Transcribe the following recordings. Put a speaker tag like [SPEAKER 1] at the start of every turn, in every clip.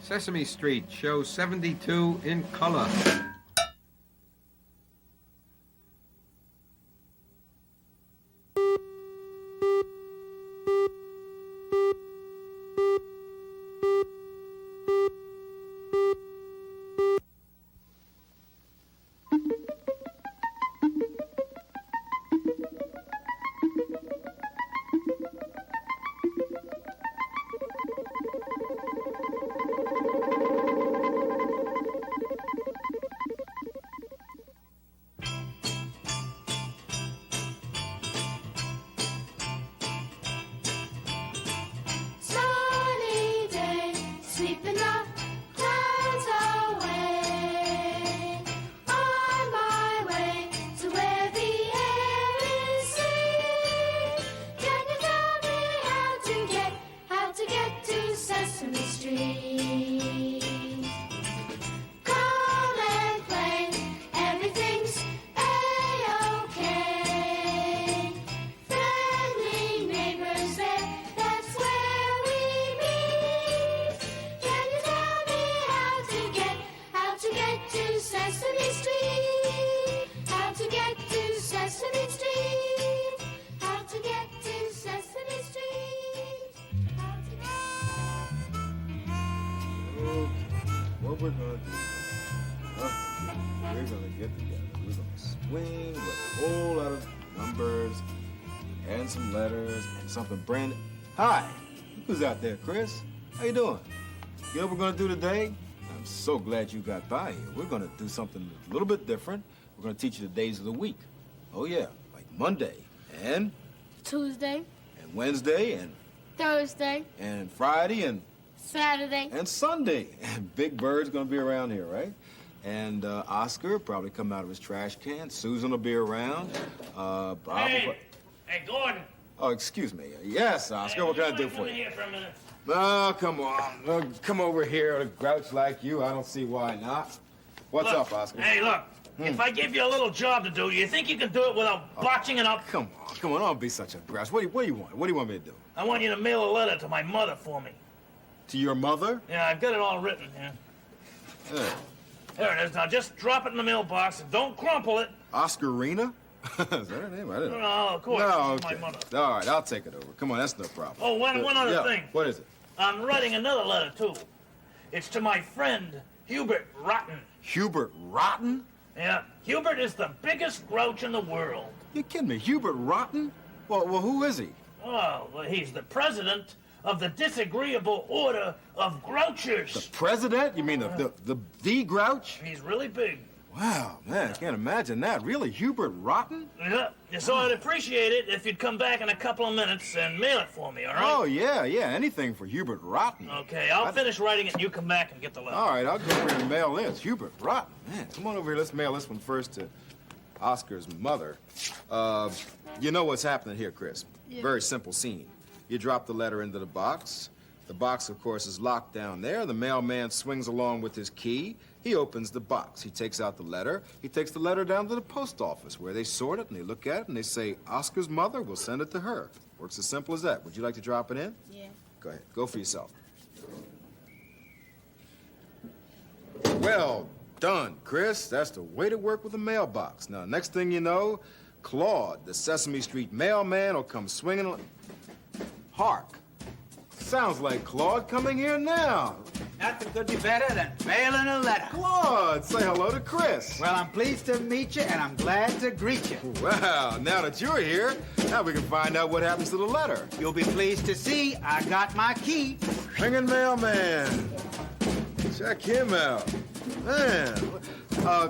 [SPEAKER 1] Sesame Street, show 72 in color.
[SPEAKER 2] What we're gonna do, we're gonna get together. We're gonna swing with a whole lot of numbers and some letters and something brand new. Hi, who's out there, Chris? How you doing? You know what we're gonna do today? I'm so glad you got by here. We're gonna do something a little bit different. We're gonna teach you the days of the week. Oh yeah, like Monday and
[SPEAKER 3] Tuesday
[SPEAKER 2] and Wednesday and
[SPEAKER 3] Thursday
[SPEAKER 2] and Friday and
[SPEAKER 3] Saturday
[SPEAKER 2] and Sunday. And Big Bird's gonna be around here, right? And Oscar will probably come out of his trash can. Susan will be around. Bob
[SPEAKER 4] Hey, Gordon.
[SPEAKER 2] Oh, excuse me. Yes, Oscar, what can I do for you?
[SPEAKER 4] Here for a minute.
[SPEAKER 2] Oh, come on. Come over here, a grouch like you. I don't see why not. What's
[SPEAKER 4] Look,
[SPEAKER 2] up, Oscar?
[SPEAKER 4] Hey, look. If I give you a little job to do you think you can do it without botching it up?
[SPEAKER 2] Come on, don't be such a grouch. What do you want? What do you want me to do?
[SPEAKER 4] I want you to mail a letter to my mother for me.
[SPEAKER 2] To your mother?
[SPEAKER 4] Yeah, I've got it all written here.
[SPEAKER 2] Yeah.
[SPEAKER 4] There it is. Now just drop it in the mailbox and don't crumple it.
[SPEAKER 2] Oscarina? Is that her name? I didn't know.
[SPEAKER 4] No, of course.
[SPEAKER 2] No,
[SPEAKER 4] It's
[SPEAKER 2] okay.
[SPEAKER 4] my mother.
[SPEAKER 2] All right, I'll take it over. Come on, that's no problem.
[SPEAKER 4] Oh, one other thing.
[SPEAKER 2] What is it?
[SPEAKER 4] I'm writing another letter, too. It's to my friend, Hubert Rotten.
[SPEAKER 2] Hubert Rotten?
[SPEAKER 4] Yeah, Hubert is the biggest grouch in the world.
[SPEAKER 2] You kidding me? Hubert Rotten? Well, who is he?
[SPEAKER 4] Oh, well, he's the president of the Disagreeable Order of Grouchers.
[SPEAKER 2] The president? You mean the grouch?
[SPEAKER 4] He's really big.
[SPEAKER 2] Wow, man, I can't imagine that. Really, Hubert Rotten?
[SPEAKER 4] Yeah, so I'd appreciate it if you'd come back in a couple of minutes and mail it for me, all right?
[SPEAKER 2] Oh, yeah, anything for Hubert Rotten.
[SPEAKER 4] Okay, I'll finish writing it and you come back and get the letter.
[SPEAKER 2] All right, I'll go over here and mail this. Hubert Rotten. Man, come on over here. Let's mail this one first to Oscar's mother. You know what's happening here, Chris?
[SPEAKER 3] Yeah.
[SPEAKER 2] Very simple scene. You drop the letter into the box. The box, of course, is locked down there. The mailman swings along with his key. He opens the box. He takes out the letter. He takes the letter down to the post office where they sort it and they look at it and they say, Oscar's mother will send it to her. Works as simple as that. Would you like to drop it in?
[SPEAKER 3] Yeah.
[SPEAKER 2] Go ahead. Go for yourself. Well done, Chris. That's the way to work with a mailbox. Now, next thing you know, Claude, the Sesame Street mailman, will come swinging. Hark. Sounds like Claude coming here now.
[SPEAKER 5] Nothing could be better than mailing a letter.
[SPEAKER 2] Claude, say hello to Chris.
[SPEAKER 5] Well, I'm pleased to meet you, and I'm glad to greet you.
[SPEAKER 2] Well, now that you're here, now we can find out what happens to the letter.
[SPEAKER 5] You'll be pleased to see I got my key.
[SPEAKER 2] Ringing mailman. Check him out. Man.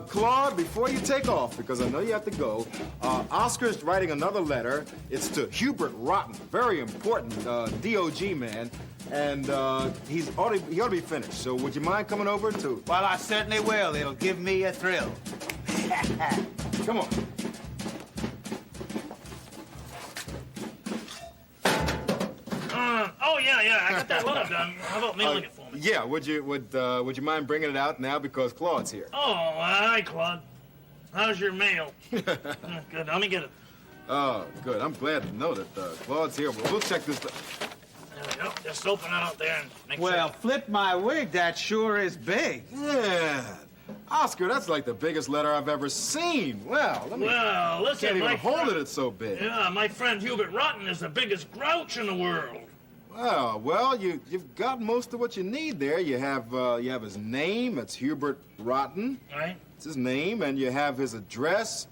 [SPEAKER 2] Claude, before you take off, because I know you have to go, Oscar's writing another letter. It's to Hubert Rotten, very important DOG man, and he ought to be finished. So would you mind coming over to...
[SPEAKER 5] Well, I certainly will. It'll give me a thrill.
[SPEAKER 2] Come on.
[SPEAKER 4] Oh, yeah, I got that letter done. How about mailing it for me?
[SPEAKER 2] Yeah, would you mind bringing it out now because Claude's here?
[SPEAKER 4] Oh, hi, Claude. How's your mail? Good, let me get it.
[SPEAKER 2] Oh, good. I'm glad to know that Claude's here. We'll check this.
[SPEAKER 4] There we go. Just open it out there and make
[SPEAKER 5] Well,
[SPEAKER 4] sure.
[SPEAKER 5] flip my wig, that sure is big.
[SPEAKER 2] Yeah. Oscar, that's like the biggest letter I've ever seen. Wow, let me...
[SPEAKER 4] Well, listen,
[SPEAKER 2] can't even
[SPEAKER 4] my
[SPEAKER 2] hold
[SPEAKER 4] friend-
[SPEAKER 2] it, it's so big.
[SPEAKER 4] Yeah, my friend Hubert Rotten is the biggest grouch in the world.
[SPEAKER 2] Well, you've got most of what you need there. You have his name, it's Hubert Rotten.
[SPEAKER 4] Right?
[SPEAKER 2] It's his name, and you have his address,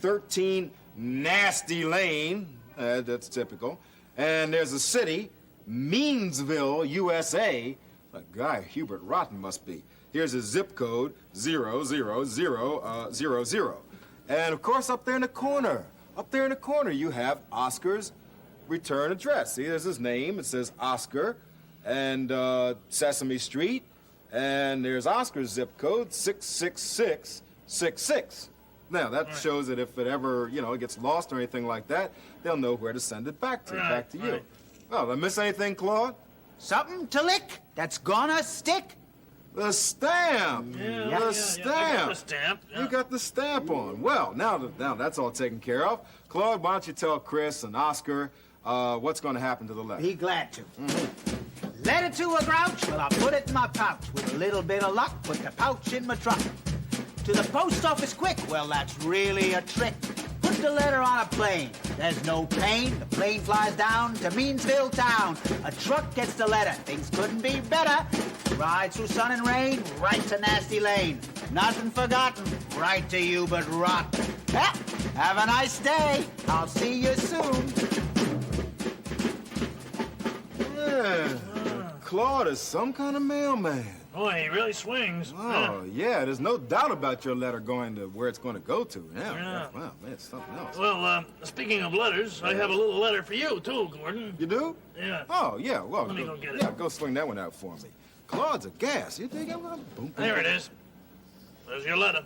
[SPEAKER 2] 13 Nasty Lane. That's typical. And there's a city, Meansville, USA. A guy Hubert Rotten must be. Here's his zip code, 00000. And of course, up there in the corner, you have Oscar's return address. See, there's his name. It says Oscar, and Sesame Street, and there's Oscar's zip code, 66666. Now, that shows that if it ever, it gets lost or anything like that, they'll know where to send it back to, you.
[SPEAKER 4] Right.
[SPEAKER 2] Oh, did I miss anything, Claude?
[SPEAKER 5] Something to lick that's gonna stick.
[SPEAKER 2] The stamp.
[SPEAKER 4] Yeah,
[SPEAKER 2] The
[SPEAKER 4] I
[SPEAKER 2] stamp.
[SPEAKER 4] got the stamp. Yeah.
[SPEAKER 2] You got the stamp on. Well, now that's all taken care of. Claude, why don't you tell Chris and Oscar what's going to happen to the letter?
[SPEAKER 5] Be glad to. Letter to a grouch, well, I'll put it in my pouch. With a little bit of luck, put the pouch in my truck. To the post office quick, well, that's really a trick. Put the letter on a plane. There's no pain. The plane flies down to Meansville town. A truck gets the letter. Things couldn't be better. Ride through sun and rain, right to Nasty Lane. Nothing forgotten, right to you but rotten. Ha! Have a nice day. I'll see you soon.
[SPEAKER 2] Yeah. Claude is some kind of mailman.
[SPEAKER 4] Boy, he really swings.
[SPEAKER 2] Oh, yeah, there's no doubt about your letter going to where it's going to go to.
[SPEAKER 4] Yeah.
[SPEAKER 2] Wow, man, it's something else.
[SPEAKER 4] Well, speaking of letters, I have a little letter for you, too, Gordon.
[SPEAKER 2] You do?
[SPEAKER 4] Yeah.
[SPEAKER 2] Oh, yeah, well,
[SPEAKER 4] Let me go get it.
[SPEAKER 2] Yeah, go swing that one out for me. Claude's a gas. You dig it? Boom, boom.
[SPEAKER 4] There it is. There's your letter.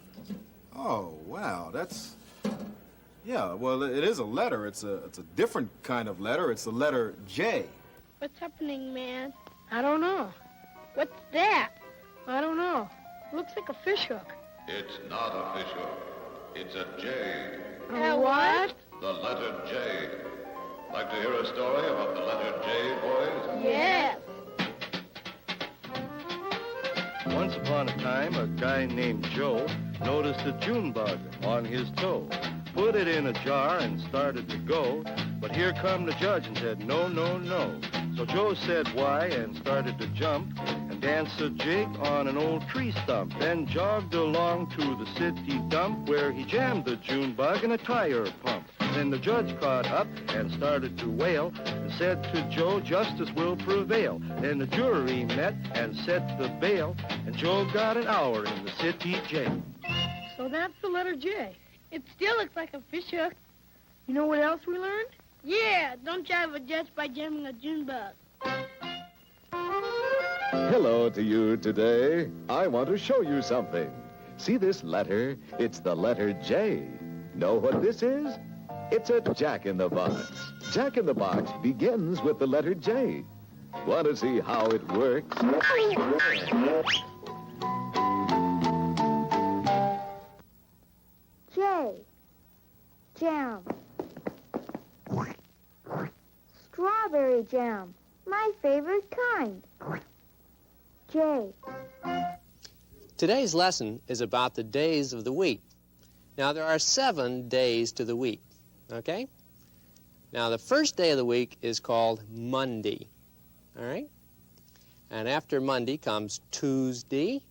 [SPEAKER 2] Oh, wow, that's... Yeah, well, it is a letter. It's a different kind of letter. It's the letter J.
[SPEAKER 3] What's happening, man? I don't know. What's that? I don't know. Looks like a fish hook.
[SPEAKER 6] It's not a fish hook. It's a J.
[SPEAKER 3] A what?
[SPEAKER 6] The letter J. Like to hear a story about the letter J, boys?
[SPEAKER 3] Yes.
[SPEAKER 7] Once upon a time, a guy named Joe noticed a June bug on his toe. Put it in a jar and started to go, but here come the judge and said, no, no, no. So Joe said why and started to jump and danced a jig on an old tree stump, then jogged along to the city dump where he jammed the June bug in a tire pump. Then the judge caught up and started to wail and said to Joe, justice will prevail. Then the jury met and set the bail, and Joe got an hour in the city jail.
[SPEAKER 3] So that's the letter J. It still looks like a fish hook. You know what else we learned? Yeah, don't drive a jet by jamming a June bug.
[SPEAKER 8] Hello to you today. I want to show you something. See this letter? It's the letter J. Know what this is? It's a Jack-in-the-Box. Jack-in-the-Box begins with the letter J. Want to see how it works?
[SPEAKER 9] J. Jam. Strawberry jam. My favorite kind. J.
[SPEAKER 10] Today's lesson is about the days of the week. Now, there are 7 days to the week, okay? Now, the first day of the week is called Monday, all right? And after Monday comes Tuesday.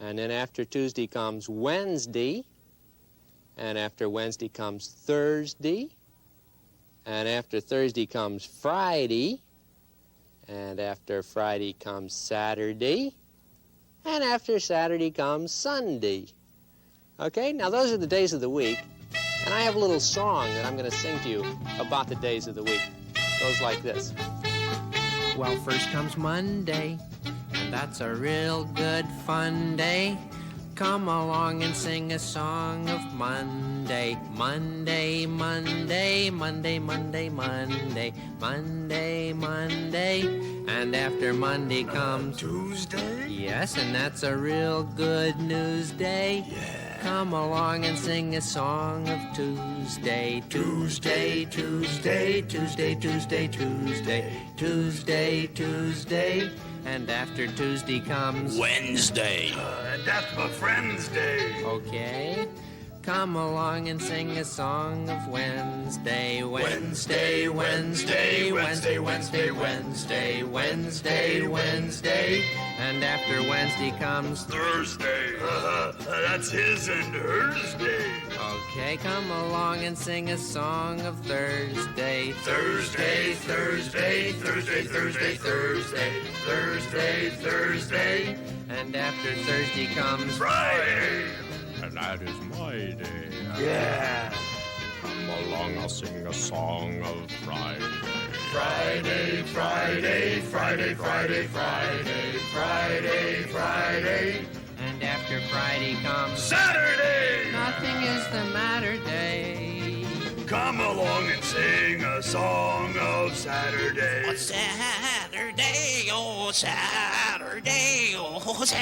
[SPEAKER 10] And then after Tuesday comes Wednesday. And after Wednesday comes Thursday. And after Thursday comes Friday. And after Friday comes Saturday. And after Saturday comes Sunday. Okay, now those are the days of the week. And I have a little song that I'm going to sing to you about the days of the week. It goes like this. Well, first comes Monday, and that's a real good fun day. Come along and sing a song of Monday. Monday, Monday, Monday, Monday, Monday, Monday, Monday. And after Monday comes
[SPEAKER 2] Tuesday?
[SPEAKER 10] Yes, and that's a real good news day.
[SPEAKER 2] Yeah.
[SPEAKER 10] Come along and sing a song of Tuesday. Tuesday, Tuesday, Tuesday, Tuesday, Tuesday, Tuesday, Tuesday. And after Tuesday comes
[SPEAKER 4] Wednesday. And that's my friend's day.
[SPEAKER 10] Okay. Come along and sing a song of Wednesday. Wednesday, Wednesday, Wednesday, Wednesday, Wednesday, Wednesday, Wednesday. And after Wednesday comes
[SPEAKER 4] Thursday. That's his and hers day.
[SPEAKER 10] Okay, come along and sing a song of Thursday.
[SPEAKER 4] Thursday, Thursday, Thursday, Thursday, Thursday, Thursday, Thursday.
[SPEAKER 10] And after Thursday comes
[SPEAKER 4] Friday.
[SPEAKER 11] And that is my day.
[SPEAKER 4] Yeah.
[SPEAKER 11] Come along, I'll sing a song of Friday.
[SPEAKER 4] Friday, Friday, Friday, Friday, Friday, Friday, Friday.
[SPEAKER 10] And after Friday comes
[SPEAKER 4] Saturday.
[SPEAKER 10] Nothing is the matter day.
[SPEAKER 4] Come along and sing a song of Saturday.
[SPEAKER 12] Oh, Saturday, oh, Saturday, oh, Saturday.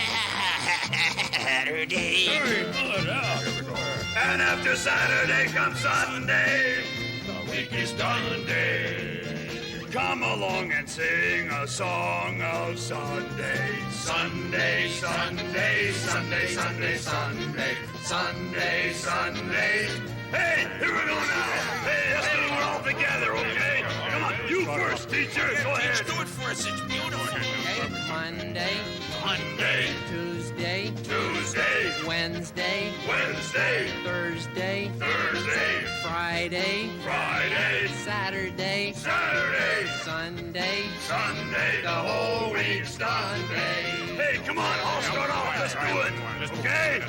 [SPEAKER 4] And after Saturday comes Sunday. The week is done day. Come along and sing a song of Sunday. Sunday, Sunday, Sunday, Sunday, Sunday, Sunday, Sunday. Hey, here we go now. Hey, let's do it all together, okay? Come on, you first, teacher. Go ahead.
[SPEAKER 12] Do it for us. It's beautiful.
[SPEAKER 10] Okay, Monday,
[SPEAKER 4] Monday,
[SPEAKER 10] Tuesday,
[SPEAKER 4] Tuesday,
[SPEAKER 10] Wednesday,
[SPEAKER 4] Wednesday,
[SPEAKER 10] Thursday,
[SPEAKER 4] Thursday,
[SPEAKER 10] Friday,
[SPEAKER 4] Friday,
[SPEAKER 10] Saturday,
[SPEAKER 4] Saturday,
[SPEAKER 10] Sunday,
[SPEAKER 4] Sunday. The whole week's done day. Hey, come on, I'll start off. Let's do it. Okay?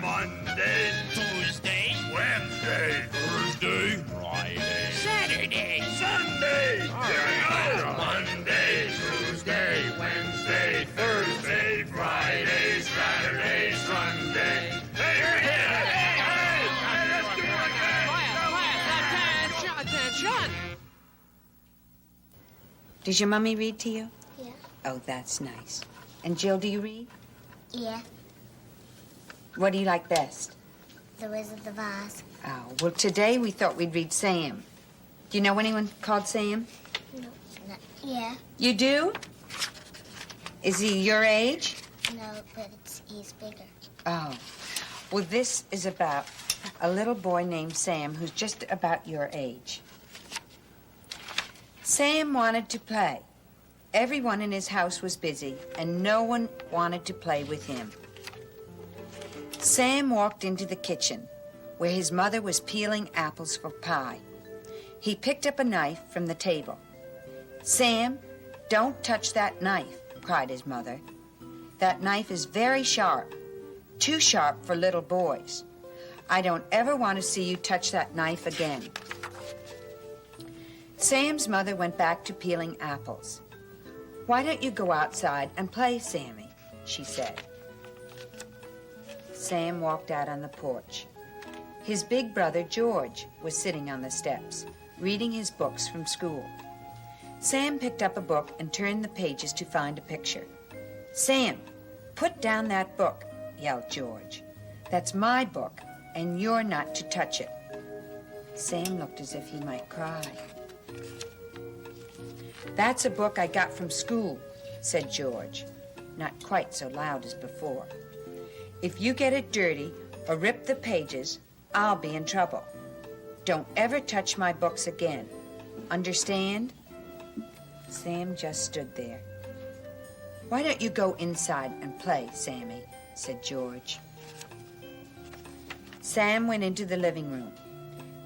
[SPEAKER 4] Monday,
[SPEAKER 12] Tuesday,
[SPEAKER 4] Wednesday, Thursday,
[SPEAKER 11] Friday.
[SPEAKER 12] Saturday,
[SPEAKER 4] Sunday. Here we go. Monday, Tuesday, Wednesday, Thursday, Friday, Saturday, Sunday. Hey, let's do it again.
[SPEAKER 10] Attention!
[SPEAKER 13] Does your mummy read to you?
[SPEAKER 9] Yeah.
[SPEAKER 13] Oh, that's nice. And Jill, do you read?
[SPEAKER 9] Yeah.
[SPEAKER 13] What do you like best?
[SPEAKER 9] The Wizard of Oz.
[SPEAKER 13] Oh, well, today we thought we'd read Sam. Do you know anyone called Sam?
[SPEAKER 9] No. Yeah.
[SPEAKER 13] You do? Is he your age?
[SPEAKER 9] No, but he's bigger.
[SPEAKER 13] Oh. Well, this is about a little boy named Sam who's just about your age. Sam wanted to play. Everyone in his house was busy, and no one wanted to play with him. Sam walked into the kitchen, where his mother was peeling apples for pie. He picked up a knife from the table. "Sam, don't touch that knife," cried his mother. "That knife is very sharp, too sharp for little boys. I don't ever want to see you touch that knife again." Sam's mother went back to peeling apples. "Why don't you go outside and play, Sammy?" she said. Sam walked out on the porch. His big brother, George, was sitting on the steps, reading his books from school. Sam picked up a book and turned the pages to find a picture. "Sam, put down that book," yelled George. "That's my book, and you're not to touch it." Sam looked as if he might cry. "That's a book I got from school," said George, not quite so loud as before. "If you get it dirty or rip the pages, I'll be in trouble. Don't ever touch my books again. Understand?" Sam just stood there. "Why don't you go inside and play, Sammy?" said George. Sam went into the living room.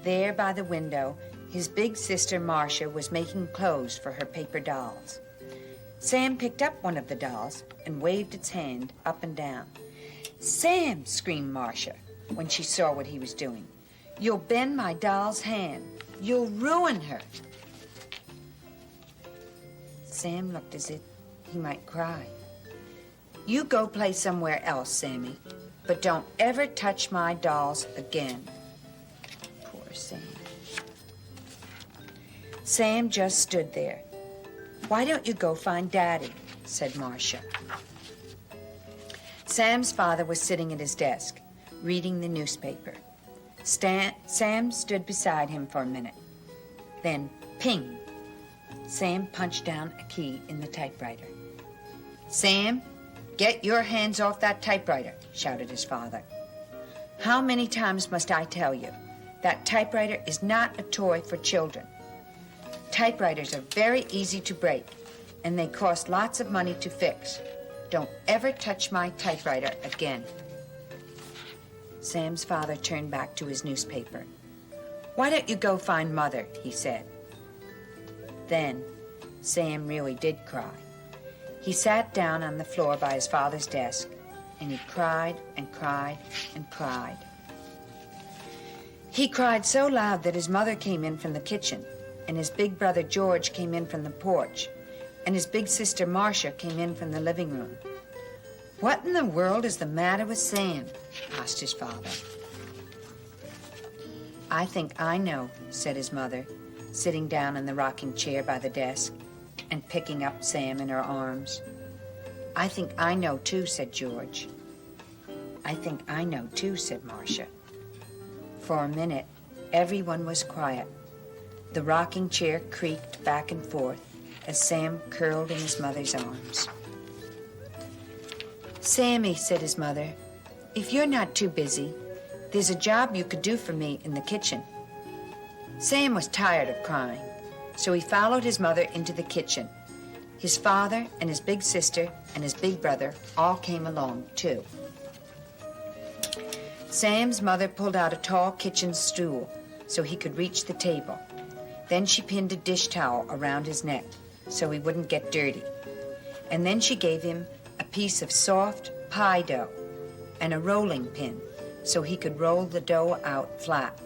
[SPEAKER 13] There by the window, his big sister Marcia was making clothes for her paper dolls. Sam picked up one of the dolls and waved its hand up and down. "Sam," screamed Marcia when she saw what he was doing, "you'll bend my doll's hand. You'll ruin her." Sam looked as if he might cry. "You go play somewhere else, Sammy, but don't ever touch my dolls again." Poor Sam. Sam just stood there. "Why don't you go find Daddy?" said Marcia. Sam's father was sitting at his desk. reading the newspaper. Sam stood beside him for a minute. Then, ping, Sam punched down a key in the typewriter. "Sam, get your hands off that typewriter," shouted his father. "How many times must I tell you? That typewriter is not a toy for children. Typewriters are very easy to break, and they cost lots of money to fix. Don't ever touch my typewriter again." Sam's father turned back to his newspaper. "Why don't you go find Mother?" he said. Then Sam really did cry. He sat down on the floor by his father's desk, and he cried and cried and cried. He cried so loud that his mother came in from the kitchen, and his big brother George came in from the porch, and his big sister Marcia came in from the living room. "What in the world is the matter with Sam?" asked his father. "I think I know," said his mother, sitting down in the rocking chair by the desk and picking up Sam in her arms. "I think I know too," said George. "I think I know too," said Marcia. For a minute, everyone was quiet. The rocking chair creaked back and forth as Sam curled in his mother's arms. "Sammy," said his mother, "if you're not too busy, there's a job you could do for me in the kitchen." Sam was tired of crying, so he followed his mother into the kitchen. His father and his big sister and his big brother all came along, too. Sam's mother pulled out a tall kitchen stool so he could reach the table. Then she pinned a dish towel around his neck so he wouldn't get dirty. And then she gave him a piece of soft pie dough and a rolling pin so he could roll the dough out flat.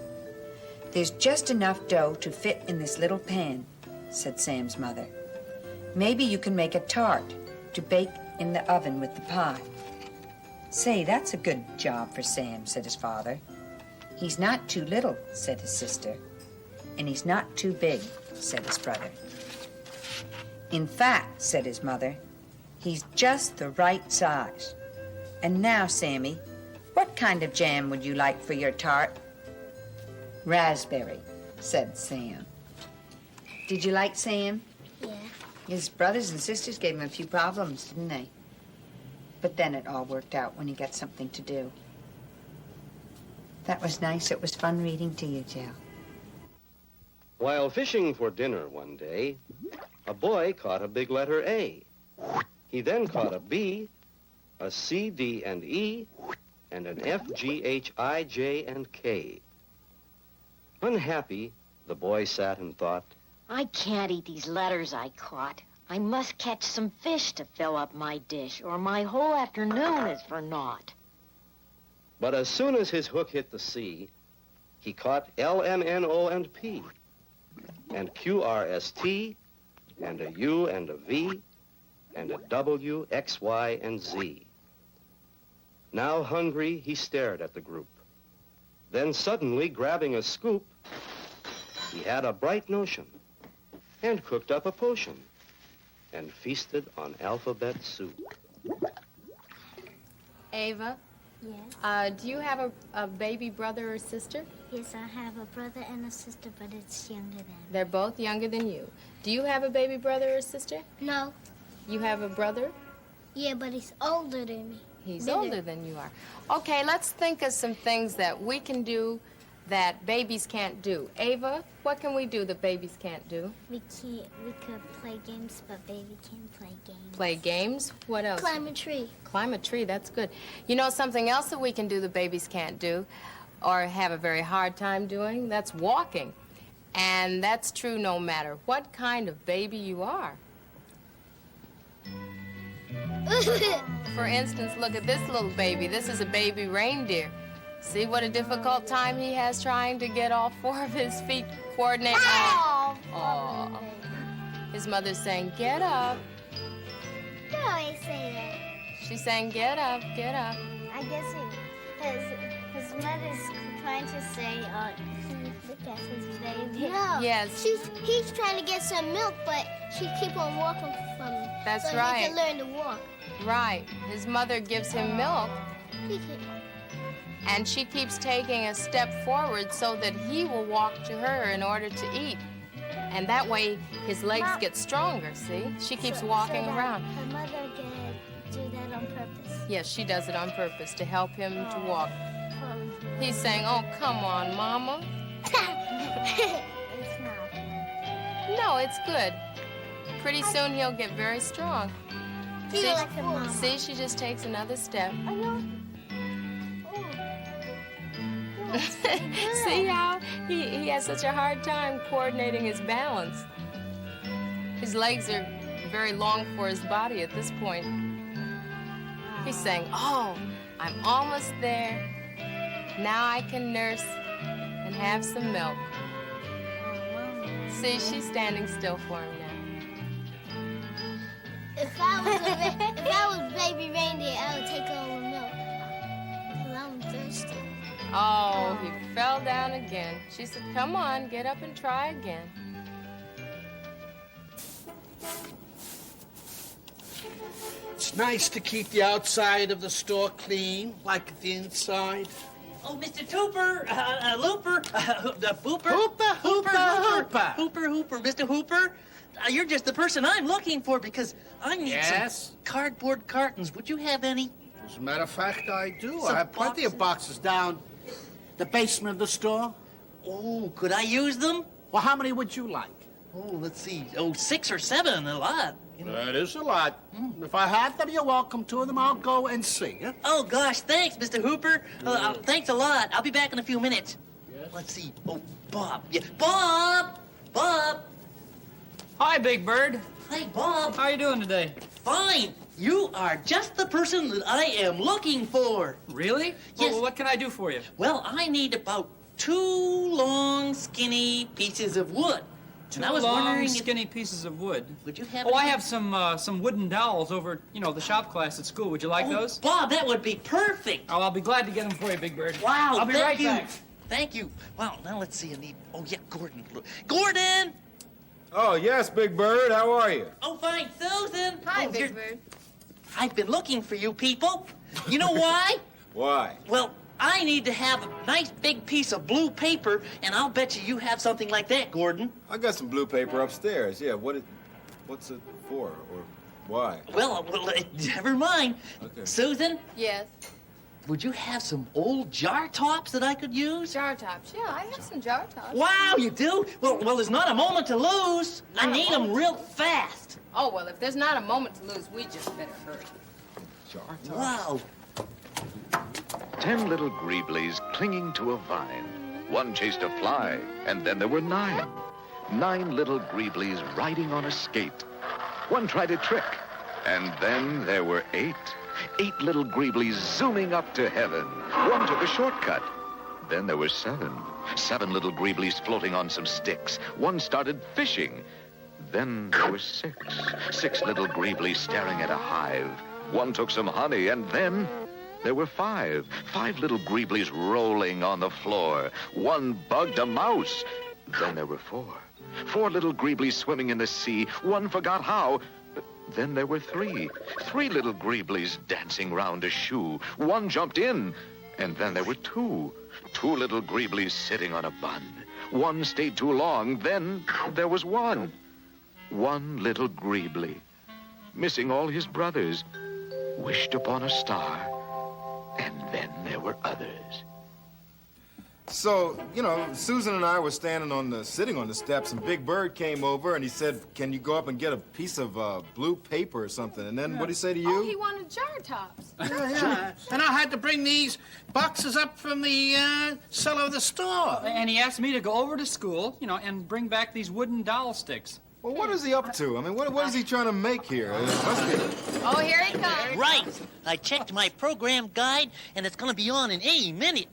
[SPEAKER 13] "There's just enough dough to fit in this little pan," said Sam's mother. "Maybe you can make a tart to bake in the oven with the pie." "Say, that's a good job for Sam," said his father. "He's not too little," said his sister. "And he's not too big," said his brother. "In fact," said his mother, "he's just the right size. And now, Sammy, what kind of jam would you like for your tart?" "Raspberry," said Sam. Did you like Sam?
[SPEAKER 9] Yeah.
[SPEAKER 13] His brothers and sisters gave him a few problems, didn't they? But then it all worked out when he got something to do. That was nice. It was fun reading to you, Joe.
[SPEAKER 7] While fishing for dinner one day, a boy caught a big letter A. He then caught a B, a C, D, and E, and an F, G, H, I, J, and K. Unhappy, the boy sat and thought,
[SPEAKER 14] I can't eat these letters I caught. I must catch some fish to fill up my dish, or my whole afternoon is for naught.
[SPEAKER 7] But as soon as his hook hit the sea, he caught L, N, N, O, and P, and Q, R, S, T, and a U and a V, and a W, X, Y, and Z. Now hungry, he stared at the group. Then suddenly, grabbing a scoop, he had a bright notion and cooked up a potion and feasted on alphabet soup.
[SPEAKER 15] Ava?
[SPEAKER 9] Yes?
[SPEAKER 15] Do you have a baby brother or sister?
[SPEAKER 9] Yes, I have a brother and a sister, but it's younger than me.
[SPEAKER 15] They're both younger than you. Do you have a baby brother or sister?
[SPEAKER 9] No.
[SPEAKER 15] You have a brother?
[SPEAKER 9] Yeah, but he's older than me.
[SPEAKER 15] He's
[SPEAKER 9] Bigger.
[SPEAKER 15] older than you are. Okay, let's think of some things that we can do that babies can't do. Ava, what can we do that babies can't do?
[SPEAKER 9] We could play games, but baby can't play games.
[SPEAKER 15] Play games? What else?
[SPEAKER 9] Climb a tree.
[SPEAKER 15] Climb a tree, that's good. You know something else that we can do that babies can't do or have a very hard time doing? That's walking. And that's true no matter what kind of baby you are. For instance, look at this little baby. This is a baby reindeer. See what a difficult time he has trying to get all four of his feet coordinated. Oh. His mother's saying, get up.
[SPEAKER 9] They always say that.
[SPEAKER 15] She's saying, get up, get up.
[SPEAKER 9] I guess his mother's trying to say, look at his baby. No.
[SPEAKER 15] Yes.
[SPEAKER 9] He's trying to get some milk, but she keep on walking from him.
[SPEAKER 15] That's
[SPEAKER 9] so
[SPEAKER 15] right.
[SPEAKER 9] He can learn to walk.
[SPEAKER 15] Right. His mother gives him milk. And she keeps taking a step forward so that he will walk to her in order to eat. And that way, his legs get stronger, see? She keeps walking around.
[SPEAKER 9] Her mother do that on purpose.
[SPEAKER 15] Yes, she does it on purpose to help him to walk. He's saying, oh, come on, Mama.
[SPEAKER 9] It's not.
[SPEAKER 15] No, it's good. Pretty soon he'll get very strong.
[SPEAKER 9] Feel like a mama.
[SPEAKER 15] See, she just takes another step. See how he has such a hard time coordinating his balance. His legs are very long for his body at this point. He's saying, oh, I'm almost there. Now I can nurse and have some milk. See, she's standing still for him now.
[SPEAKER 9] If I was baby reindeer, I would take all the milk. Because I'm thirsty.
[SPEAKER 15] Oh, he fell down again. She said, come on, get up and try again.
[SPEAKER 16] It's nice to keep the outside of the store clean, like the inside.
[SPEAKER 17] Oh, Mr. Tooper, Looper, Booper. Hooper, Mr. Hooper. You're just the person I'm looking for because I need some cardboard cartons. Would you have any?
[SPEAKER 16] As a matter of fact, I do.
[SPEAKER 17] Some
[SPEAKER 16] I have plenty of boxes down the basement of the store.
[SPEAKER 17] Oh, could I use them?
[SPEAKER 16] Well, how many would you like?
[SPEAKER 17] Oh, let's see. Oh, 6 or 7, a lot. You know.
[SPEAKER 16] That is a lot. If I have them, you're welcome to them. I'll go and see. Huh?
[SPEAKER 17] Oh, gosh, thanks, Mr. Hooper. Thanks a lot. I'll be back in a few minutes.
[SPEAKER 16] Yes?
[SPEAKER 17] Let's see. Oh, Bob. Yeah, Bob!
[SPEAKER 18] Hi, Big Bird.
[SPEAKER 17] Hi, Bob.
[SPEAKER 18] How you doing today?
[SPEAKER 17] Fine. You are just the person that I am looking for.
[SPEAKER 18] Really?
[SPEAKER 17] Yes.
[SPEAKER 18] Well, what can I do for you?
[SPEAKER 17] Well, I need about 2 long, skinny pieces of wood.
[SPEAKER 18] Two
[SPEAKER 17] And I was
[SPEAKER 18] long,
[SPEAKER 17] wondering if...
[SPEAKER 18] skinny pieces of wood.
[SPEAKER 17] Would you have
[SPEAKER 18] Oh, I
[SPEAKER 17] any?
[SPEAKER 18] have some wooden dowels over, the shop class at school. Would you like those?
[SPEAKER 17] Bob, that would be perfect.
[SPEAKER 18] Oh, I'll be glad to get them for you, Big Bird.
[SPEAKER 17] Wow,
[SPEAKER 18] I'll be
[SPEAKER 17] thank
[SPEAKER 18] right
[SPEAKER 17] you.
[SPEAKER 18] back.
[SPEAKER 17] Thank you. Wow, now let's see. I need... Oh, yeah, Gordon. Gordon!
[SPEAKER 2] Oh, yes, Big Bird. How are you?
[SPEAKER 17] Oh, fine. Susan!
[SPEAKER 15] Hi,
[SPEAKER 17] Oh,
[SPEAKER 15] Big Bird.
[SPEAKER 17] I've been looking for you people. You know why?
[SPEAKER 2] Why?
[SPEAKER 17] Well, I need to have a nice big piece of blue paper, and I'll bet you have something like that, Gordon.
[SPEAKER 2] I got some blue paper upstairs. Yeah, what's it for, or why?
[SPEAKER 17] Well, never mind.
[SPEAKER 2] Okay.
[SPEAKER 17] Susan,
[SPEAKER 15] Yes.
[SPEAKER 17] would you have some old jar tops that I could use?
[SPEAKER 15] Jar tops. Yeah, I have some jar tops.
[SPEAKER 17] Wow, you do? Well, there's not a moment to lose. I need them real fast.
[SPEAKER 15] Oh, well, if there's not a moment to lose, we just better hurry.
[SPEAKER 2] Jar tops?
[SPEAKER 17] Wow.
[SPEAKER 8] 10 little greeblies clinging to a vine. One chased a fly, and then there were 9. 9 little greeblies riding on a skate. One tried a trick, and then there were 8. 8 little greeblies zooming up to heaven. One took a shortcut. Then there were 7. 7 little greeblies floating on some sticks. One started fishing. Then there were 6. 6 little greeblies staring at a hive. One took some honey, and then there were 5. 5 little greeblies rolling on the floor. One bugged a mouse. Then there were 4. 4 little greeblies swimming in the sea. One forgot how. Then there were 3. 3 little greeblies dancing round a shoe. One jumped in. And then there were 2. 2 little greeblies sitting on a bun. One stayed too long. Then there was 1. 1 little greebly, missing all his brothers, wished upon a star. And then there were others.
[SPEAKER 2] So, Susan and I were sitting on the steps, and Big Bird came over, and he said, can you go up and get a piece of blue paper or something? And then what'd he say to you?
[SPEAKER 15] Oh, he wanted jar tops.
[SPEAKER 16] Yeah. And I had to bring these boxes up from the cellar of the store.
[SPEAKER 18] And he asked me to go over to school, and bring back these wooden dowel sticks.
[SPEAKER 2] Well, what is he up to? I mean, what is he trying to make here? It must be...
[SPEAKER 15] Oh, here he comes.
[SPEAKER 17] Right. I checked my program guide, and it's going to be on in any minute.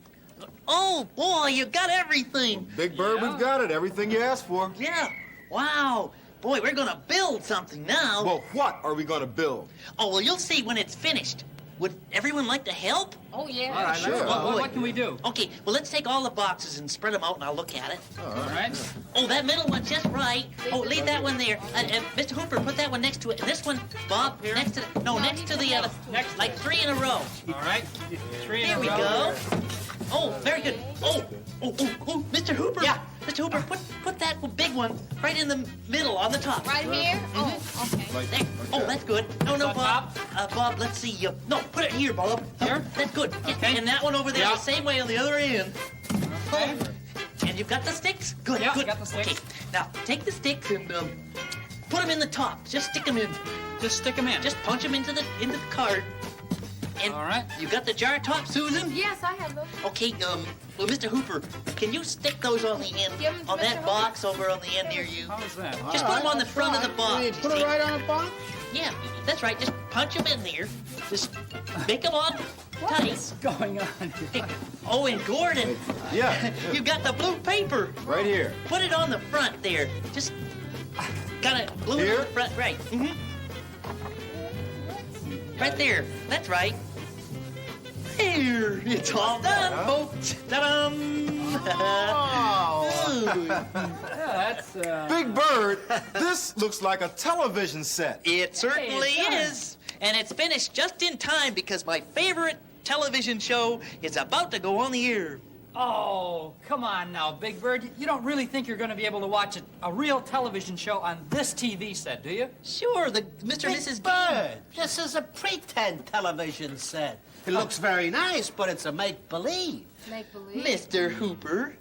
[SPEAKER 17] Oh, boy, you got everything.
[SPEAKER 2] Big Bird, we've got it. Everything you asked for.
[SPEAKER 17] Yeah. Wow. Boy, we're going to build something now.
[SPEAKER 2] Well, what are we going to build?
[SPEAKER 17] Oh, well, you'll see when it's finished. Would everyone like to help?
[SPEAKER 15] Oh, yeah.
[SPEAKER 18] All right,
[SPEAKER 2] sure.
[SPEAKER 18] What can we do?
[SPEAKER 17] Okay, well, let's take all the boxes and spread them out, and I'll look at it.
[SPEAKER 18] All right.
[SPEAKER 17] Oh, that middle one's just right. Oh, leave that one there. Mr. Hooper, put that one next to it. And this one, Bob, next to the other.
[SPEAKER 18] Next.
[SPEAKER 17] Like 3 in a row.
[SPEAKER 18] All right. 3 in a row.
[SPEAKER 17] Here we go. Oh, very good. Oh, Mr. Hooper. Yeah. Mr. Hooper, put that big one right in the middle on the top.
[SPEAKER 15] Right here? Oh, okay.
[SPEAKER 17] There. Oh, that's good. No, Bob. Bob, let's see. No, put it here, Bob. Here? That's good. Okay. And that one over there the same way on the other end. Okay. And you've got the sticks? Good,
[SPEAKER 18] yeah,
[SPEAKER 17] good.
[SPEAKER 18] Got the sticks.
[SPEAKER 17] Okay. Now, take the sticks and put them in the top. Just stick them in.
[SPEAKER 18] Just stick them in.
[SPEAKER 17] Just punch them into the card. And
[SPEAKER 18] all right.
[SPEAKER 17] You got the jar top, Susan?
[SPEAKER 15] Yes, I have those.
[SPEAKER 17] Okay, well, Mr. Hooper, can you stick those on the end, on that box over on the end near you?
[SPEAKER 18] How's that?
[SPEAKER 17] Just put them on the front of the box.
[SPEAKER 5] Put it right on the box?
[SPEAKER 17] Yeah, that's right. Just punch them in there. Just make them on tight.
[SPEAKER 18] What's going on here?
[SPEAKER 17] Oh, and Gordon.
[SPEAKER 2] Yeah.
[SPEAKER 17] You got the blue paper.
[SPEAKER 2] Right here.
[SPEAKER 17] Put it on the front there. Just gotta glue it on the front. Right. Mm-hmm. Right there. That's right. There. It's all done, folks. Ta-dum.
[SPEAKER 18] That's
[SPEAKER 2] Big Bird, this looks like a television set.
[SPEAKER 17] It certainly is. And it's finished just in time because my favorite television show is about to go on the air.
[SPEAKER 18] Oh, come on now, Big Bird. You don't really think you're going to be able to watch a real television show on this TV set, do you?
[SPEAKER 17] Sure, the Mr. and Mrs.
[SPEAKER 5] Bird, this is a pretend television set. It looks very nice, but it's a make-believe.
[SPEAKER 15] Make-believe?
[SPEAKER 17] Mr. Hooper,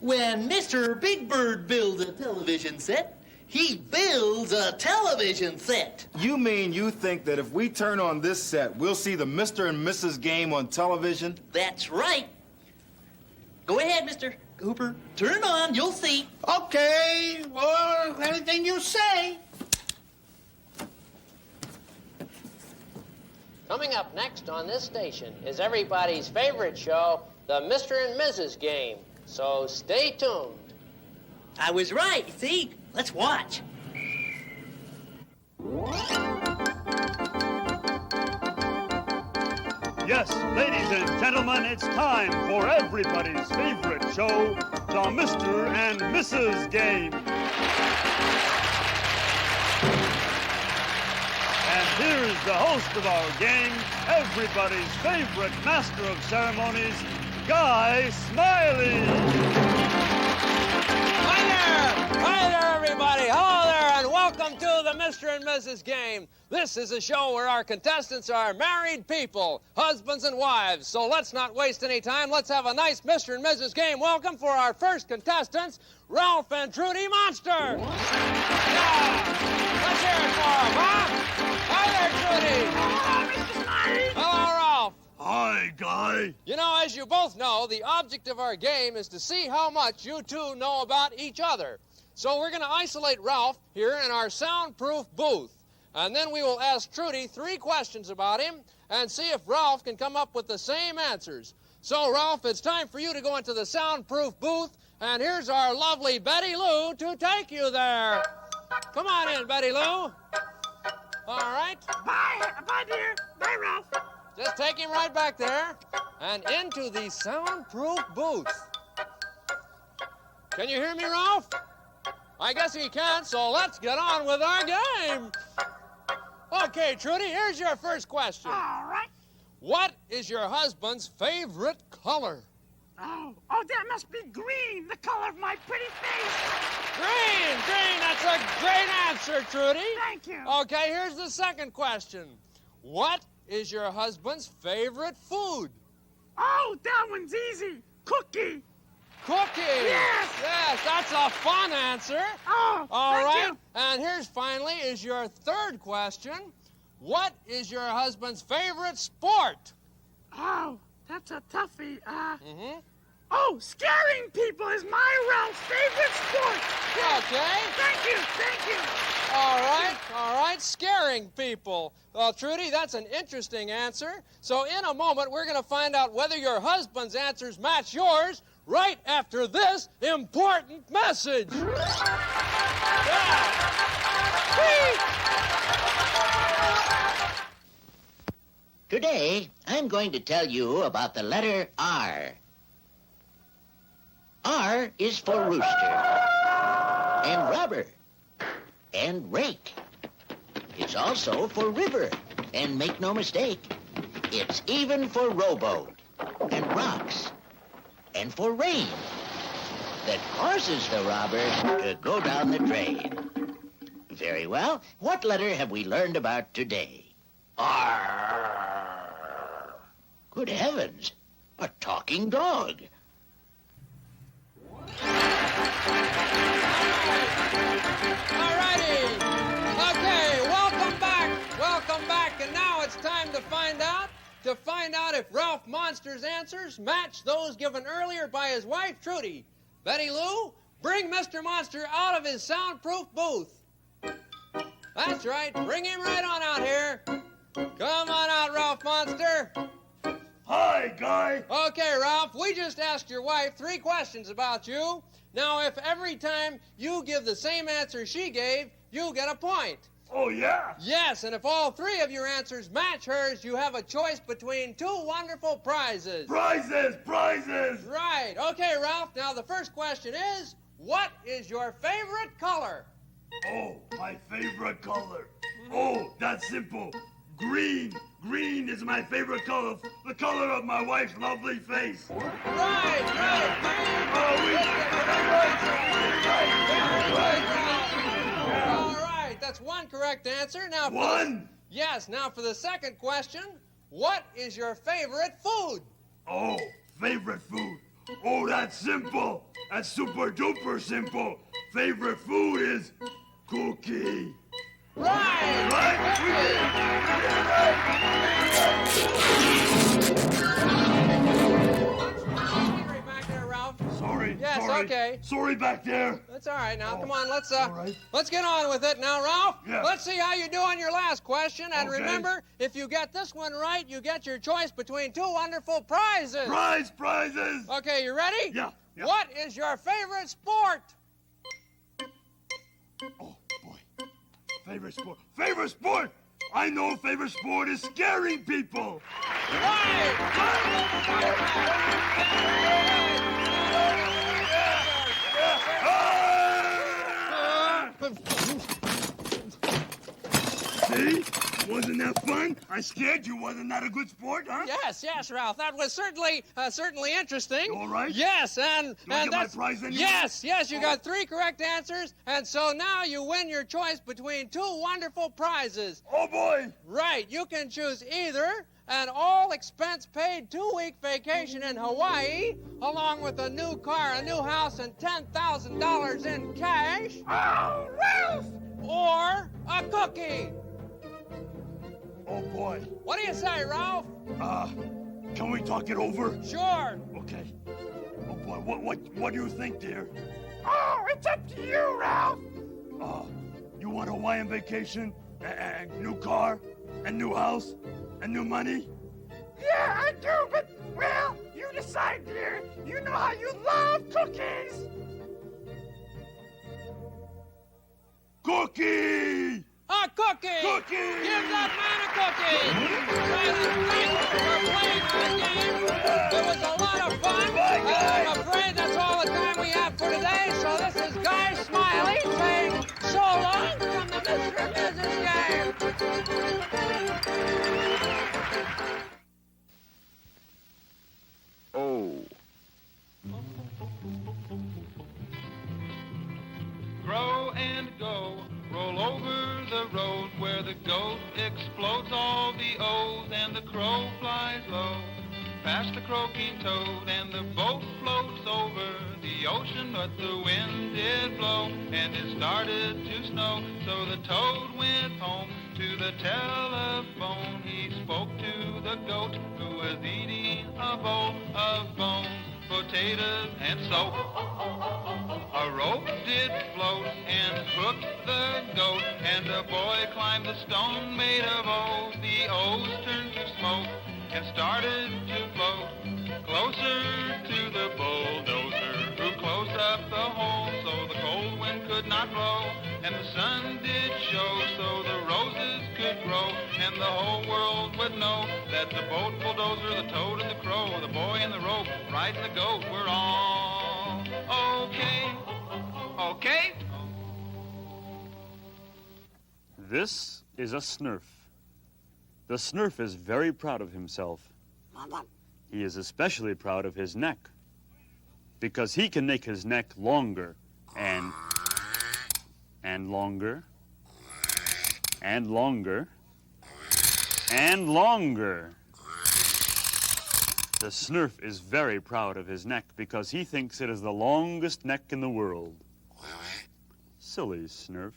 [SPEAKER 17] when Mr. Big Bird builds a television set, he builds a television set.
[SPEAKER 2] You mean you think that if we turn on this set, we'll see the Mr. and Mrs. game on television?
[SPEAKER 17] That's right. Go ahead, Mr. Hooper. Turn it on. You'll see.
[SPEAKER 5] Okay, well, anything you say.
[SPEAKER 10] Coming up next on this station is everybody's favorite show, the Mr. and Mrs. Game. So stay tuned.
[SPEAKER 17] I was right. See? Let's watch.
[SPEAKER 4] Yes, ladies and gentlemen, it's time for everybody's favorite show, the Mr. and Mrs. Game. And here's the host of our game, everybody's favorite master of ceremonies, Guy Smiley.
[SPEAKER 10] Hi there, everybody. Hello there, and welcome to the Mr. and Mrs. Game. This is a show where our contestants are married people, husbands and wives. So let's not waste any time. Let's have a nice Mr. and Mrs. Game welcome for our first contestants, Ralph and Trudy Monster. Yeah. Let's hear it for them, huh? Hi there, Trudy.
[SPEAKER 12] Hello, Mr. Smiley.
[SPEAKER 10] Hello, Ralph.
[SPEAKER 4] Hi, Guy.
[SPEAKER 10] You know, as you both know, the object of our game is to see how much you two know about each other. So we're going to isolate Ralph here in our soundproof booth. And then we will ask Trudy 3 questions about him and see if Ralph can come up with the same answers. So, Ralph, it's time for you to go into the soundproof booth, and here's our lovely Betty Lou to take you there. Come on in, Betty Lou. All right.
[SPEAKER 12] Bye, dear. Bye, Ralph.
[SPEAKER 10] Just take him right back there and into the soundproof booth. Can you hear me, Ralph? I guess he can't, so let's get on with our game. Okay, Trudy, here's your first question.
[SPEAKER 12] All right.
[SPEAKER 10] What is your husband's favorite color?
[SPEAKER 12] Oh, that must be green, the color of my pretty face.
[SPEAKER 10] Green, that's a great answer, Trudy.
[SPEAKER 12] Thank you.
[SPEAKER 10] Okay, here's the second question. What is your husband's favorite food?
[SPEAKER 12] Oh, that one's easy. Cookie.
[SPEAKER 10] Cookie.
[SPEAKER 12] Yes.
[SPEAKER 10] Yes, that's a fun answer.
[SPEAKER 12] Oh,
[SPEAKER 10] all
[SPEAKER 12] thank
[SPEAKER 10] right.
[SPEAKER 12] you.
[SPEAKER 10] And here's finally is your third question. What is your husband's favorite sport?
[SPEAKER 12] Oh, that's a toughie. Oh, scaring people is my Ralph's favorite sport. Yes.
[SPEAKER 10] Okay.
[SPEAKER 12] Thank you.
[SPEAKER 10] All right, scaring people. Well, Trudy, that's an interesting answer. So in a moment, we're going to find out whether your husband's answers match yours right after this important message.
[SPEAKER 19] Today, I'm going to tell you about the letter R. R is for rooster, and rubber, and rake. It's also for river, and make no mistake, it's even for rowboat, and rocks, and for rain that causes the robber to go down the drain. Very well. What letter have we learned about today? R. Good heavens, a talking dog.
[SPEAKER 10] All righty. Okay, welcome back. Welcome back. And now it's time to find out if Ralph Monster's answers match those given earlier by his wife, Trudy. Betty Lou, bring Mr. Monster out of his soundproof booth. That's right. Bring him right on out here. Come on out, Ralph Monster.
[SPEAKER 4] Hi, Guy.
[SPEAKER 10] Okay, Ralph, we just asked your wife 3 questions about you. Now, if every time you give the same answer she gave, you get a point.
[SPEAKER 4] Oh, yeah?
[SPEAKER 10] Yes, and if all 3 of your answers match hers, you have a choice between 2 wonderful prizes.
[SPEAKER 4] Prizes!
[SPEAKER 10] Right. Okay, Ralph, now the first question is, what is your favorite color?
[SPEAKER 4] Oh, my favorite color. Oh, that's simple. Green. Green is my favorite color. The color of my wife's lovely face.
[SPEAKER 10] Right. All right, that's 1 correct answer. Now,
[SPEAKER 4] One?
[SPEAKER 10] Yes, now for the second question, what is your favorite food?
[SPEAKER 4] Oh, favorite food. Oh, that's simple. That's super duper simple. Favorite food is cookie.
[SPEAKER 10] Right. Back there, Ralph.
[SPEAKER 4] Sorry.
[SPEAKER 10] Yes,
[SPEAKER 4] sorry.
[SPEAKER 10] okay.
[SPEAKER 4] Sorry back there.
[SPEAKER 10] That's all right. Now, come on, let's
[SPEAKER 4] right.
[SPEAKER 10] get on with it. Now, Ralph,
[SPEAKER 4] Yeah.
[SPEAKER 10] let's see how you do on your last question. And
[SPEAKER 4] Okay.
[SPEAKER 10] remember, if you get this one right, you get your choice between 2 wonderful prizes.
[SPEAKER 4] Prizes.
[SPEAKER 10] Okay, you ready?
[SPEAKER 4] Yeah.
[SPEAKER 10] What is your favorite sport?
[SPEAKER 4] Oh, boy. Favorite sport. Favorite sport. I know favorite sport is scaring people. See? Wasn't that fun? I scared you. Wasn't that a good sport, huh?
[SPEAKER 10] Yes, Ralph. That was certainly interesting.
[SPEAKER 4] All right.
[SPEAKER 10] Yes, and
[SPEAKER 4] Do I get my prize anyway?
[SPEAKER 10] Yes, you got 3 correct answers, and so now you win your choice between 2 wonderful prizes.
[SPEAKER 4] Oh boy!
[SPEAKER 10] Right. You can choose either an all-expense-paid 2-week vacation in Hawaii, along with a new car, a new house, and $10,000 in cash.
[SPEAKER 4] Oh, Ralph!
[SPEAKER 10] Or a cookie.
[SPEAKER 4] Oh boy.
[SPEAKER 10] What do you say, Ralph?
[SPEAKER 4] Can we talk it over?
[SPEAKER 10] Sure.
[SPEAKER 4] Okay. Oh boy, what do you think, dear?
[SPEAKER 12] Oh, it's up to you, Ralph.
[SPEAKER 4] You want a Hawaiian vacation, and new car, and new house, and new money?
[SPEAKER 12] Yeah, I do, but, well, you decide, dear. You know how you love cookies.
[SPEAKER 4] Cookie!
[SPEAKER 10] A cookie!
[SPEAKER 4] Cookie!
[SPEAKER 10] Give that man a cookie! It was a lot of fun. I'm afraid that's all the time we have for today, so this is Guy Smiley saying so long from the Mr. and Mrs. Game.
[SPEAKER 8] Oh.
[SPEAKER 20] Grow and go, roll over the road where the goat explodes all the O's and the crow flies low. Past the croaking toad and the boat floats over the ocean, but the wind did blow and it started to snow. So the toad went home to the telephone. He spoke to the goat who was eating a bowl of bones, potatoes, and soap. A rope did float and hooked the goat, and the boy climbed the stone made of O's. The O's turned to smoke and started to float closer to the bulldozer, who closed up the hole so the cold wind could not blow, and the sun did show so the roses could grow, and the whole world would know that the boat bulldozer, the toad and the crow, the boy and the rope, riding the goat, we're all okay. Okay?
[SPEAKER 21] This is a Snurf. The Snurf is very proud of himself. He is especially proud of his neck. because he can make his neck longer and longer and longer and longer. The Snurf is very proud of his neck because he thinks it is the longest neck in the world. Silly Snurf.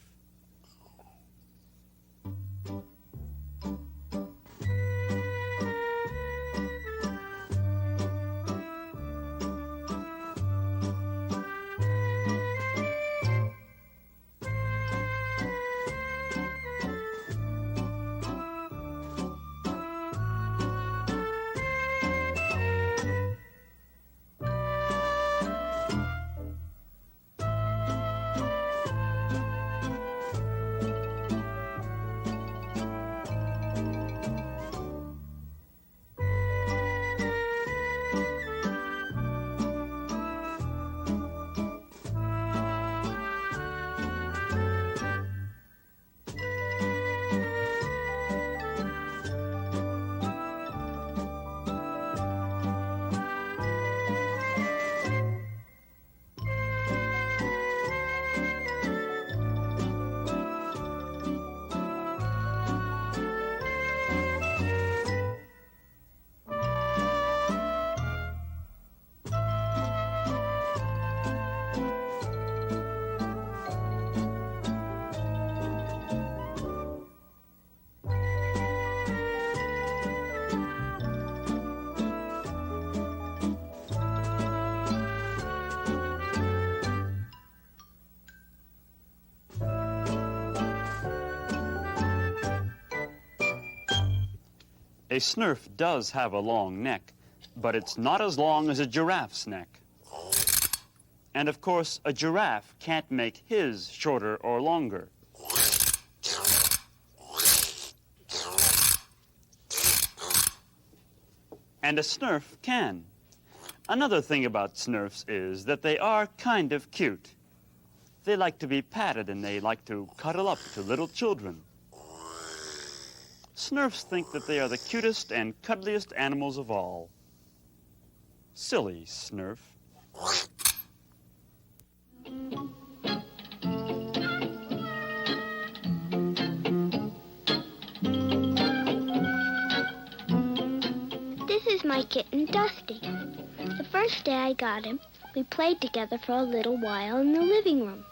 [SPEAKER 21] A Snurf does have a long neck, but it's not as long as a giraffe's neck. And of course, a giraffe can't make his shorter or longer. And a Snurf can. Another thing about Snurfs is that they are kind of cute. They like to be patted and they like to cuddle up to little children. Snurfs think that they are the cutest and cuddliest animals of all. Silly Snurf.
[SPEAKER 9] This is my kitten, Dusty. The first day I got him, we played together for a little while in the living room.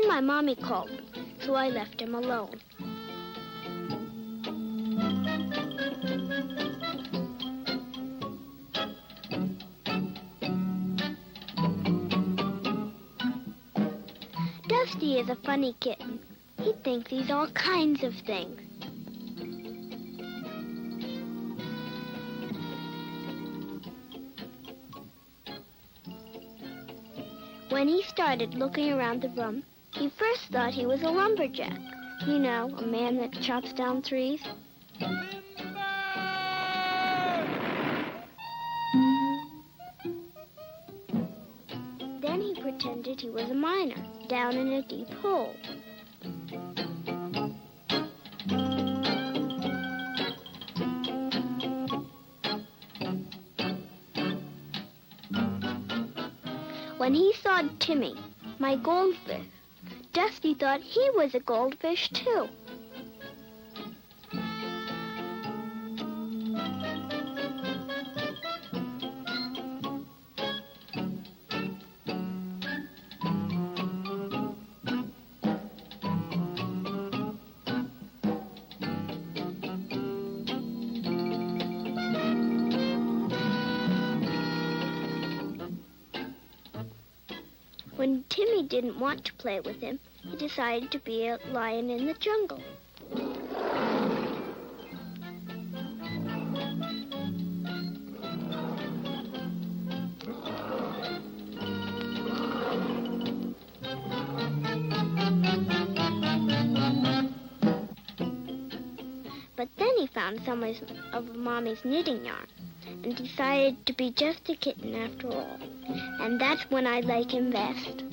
[SPEAKER 9] My mommy called me, so I left him alone. Dusty is a funny kitten. He thinks he's all kinds of things. When he started looking around the room, he first thought he was a lumberjack. You know, a man that chops down trees. Then he pretended he was a miner, down in a deep hole. When he saw Timmy, my goldfish, Dusty thought he was a goldfish, too. When Timmy didn't want to play with him, he decided to be a lion in the jungle. But then he found some of Mommy's knitting yarn and decided to be just a kitten after all. And that's when I like him best.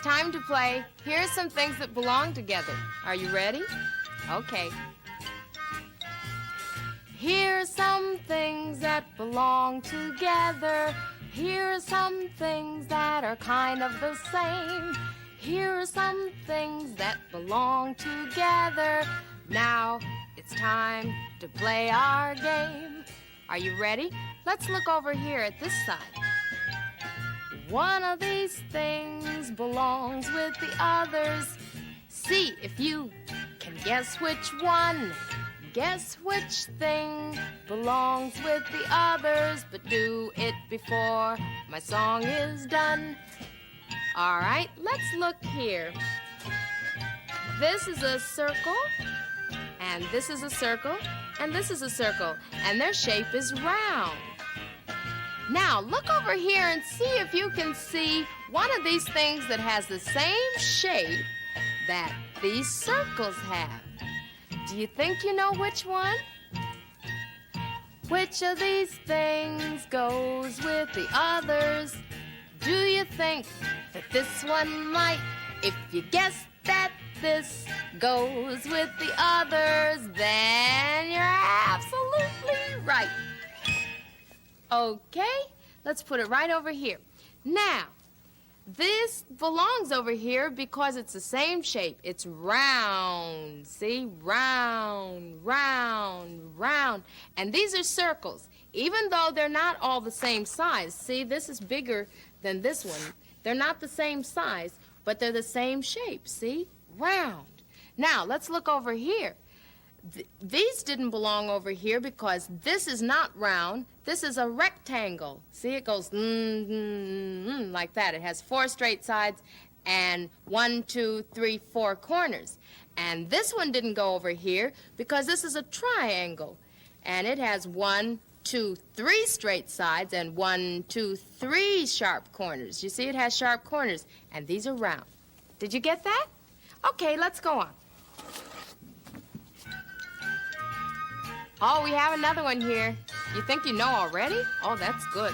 [SPEAKER 15] Time to play. Here are some things that belong together. Are you ready? Okay. Here are some things that belong together. Here are some things that are kind of the same. Here are some things that belong together. Now it's time to play our game. Are you ready? Let's look over here at this side. One of these things belongs with the others. See if you can guess which one. Guess which thing belongs with the others, but do it before my song is done. All right, let's look here. This is a circle, and this is a circle, and this is a circle, and their shape is round. Now, look over here and see if you can see one of these things that has the same shape that these circles have. Do you think you know which one? Which of these things goes with the others? Do you think that this one might? If you guess that this goes with the others, then you're absolutely right. Okay, let's put it right over here. Now, this belongs over here because it's the same shape. It's round, see? Round, round, round. And these are circles, even though they're not all the same size. See, this is bigger than this one. They're not the same size, but they're the same shape, see? Round. Now, let's look over here. These didn't belong over here because this is not round. This is a rectangle. See, it goes like that. It has 4 straight sides and 1, 2, 3, 4 corners. And this one didn't go over here because this is a triangle. And it has 1, 2, 3 straight sides and 1, 2, 3 sharp corners. You see, it has sharp corners. And these are round. Did you get that? Okay, let's go on. Oh, we have another one here. You think you know already? Oh, that's good.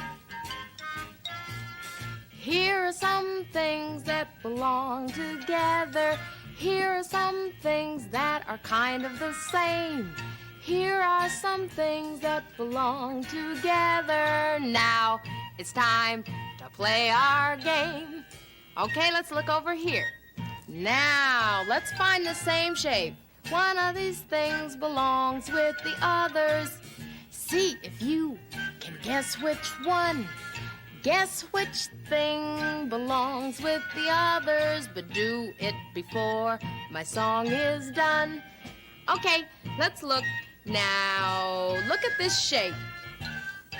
[SPEAKER 15] Here are some things that belong together. Here are some things that are kind of the same. Here are some things that belong together. Now it's time to play our game. Okay, let's look over here. Now, let's find the same shape. One of these things belongs with the others. See if you can guess which one. Guess which thing belongs with the others, but do it before my song is done. Okay, let's look. Now, look at this shape.